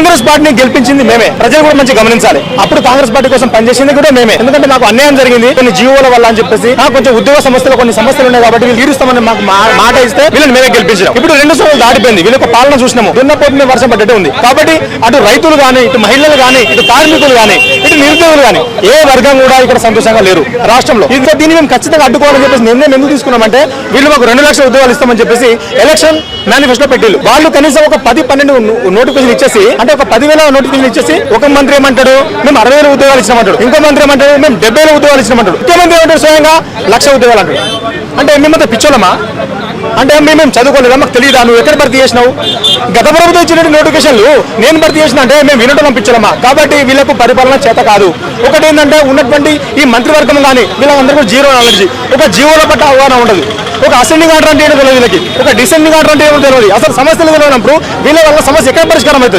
కాంగ్రెస్ పార్టీని గెలిపించింది మేమే, ప్రజలు కూడా మంచి గమనించాలి. అప్పుడు కాంగ్రెస్ పార్టీ కోసం పనిచేసింది కూడా మేమే. ఎందుకంటే మాకు అన్యాయం జరిగింది కొన్ని జీవోల వల్ల అని చెప్పేసి, కొంచెం ఉద్యోగ సంస్థలు కొన్ని సమస్యలు ఉన్నాయి కాబట్టి వీళ్ళు తీరుస్తామని మాకు మాట ఇస్తే వీళ్ళని మేమే గెలిపించాం. ఇప్పుడు 2 సంవత్సరాలు దాటిపోయింది, వీళ్ళ పాలన చూసినాము, దున్నపోతున్న వర్షం పడ్డట్టు ఉంది. కాబట్టి అటు రైతులు గానీ, ఇటు మహిళలు గానీ, ఇటు కార్మికులు గానీ, ఇటు నిరుద్యోగులు గానీ ఏ వర్గం కూడా ఇక్కడ సంతోషంగా లేరు రాష్ట్రంలో. ఇంకా దీన్ని మేము ఖచ్చితంగా అడ్డుకోవాలని చెప్పేసి నిర్ణయం ఎందుకు తీసుకున్నామంటే, వీళ్ళు మాకు 2 లక్షల ఉద్యోగాలు ఇస్తామని చెప్పేసి ఎలక్షన్ మేనిఫెస్టో పెట్టిల్లు. వాళ్ళు కనీసం ఒక 10-12 నోటిఫికేషన్ ఇచ్చేసి, అంటే ఒక 10,000 నోటిఫికేషన్ ఇచ్చేసి, ఒక మంత్రి ఏమంటాడు మేము 60,000 ఉద్యోగాలు ఇచ్చినామంటాడు, ఇంకో మంత్రి ఏమంటాడు మేము 70,000 ఉద్యోగాలు ఇచ్చినామంటాడు, ముఖ్యమంత్రి ఏమంటాడు స్వయంగా 1,00,000 ఉద్యోగాలు అంటాడు. అంటే మేమంతా పిచ్చోళ్ళమా? అంటే మేము చదువుకోలేదా? మాకు తెలియదా? నువ్వు ఎక్కడ భర్తీ చేసినావు? గత ప్రభుత్వం ఇచ్చినట్టు నోటిఫికేషన్లు నేను భర్తీ చేసిన అంటే మేము వినటం పిచ్చోళ్ళమా? కాబట్టి వీళ్ళకు పరిపాలన చేత కాదు. ఒకటి ఏంటంటే ఉన్నటువంటి ఈ మంత్రివర్గం కానీ వీళ్ళందరూ కూడా జీరో నాలెడ్జ్, ఒక జీవోల పట్ల అవగాహన ఉండదు. ఒక అసెండింగ్ ఆర్డర్ అంటే ఏంటో తెలియదు వీళ్ళకి, ఒక డిసెండింగ్ ఆర్డర్ అంటే ఏమో తెలియదు. అసలు సమస్యలు తెలియనప్పుడు వీళ్ళ వల్ల సమస్య ఎక్కడ పరిష్కారం అవుతుంది?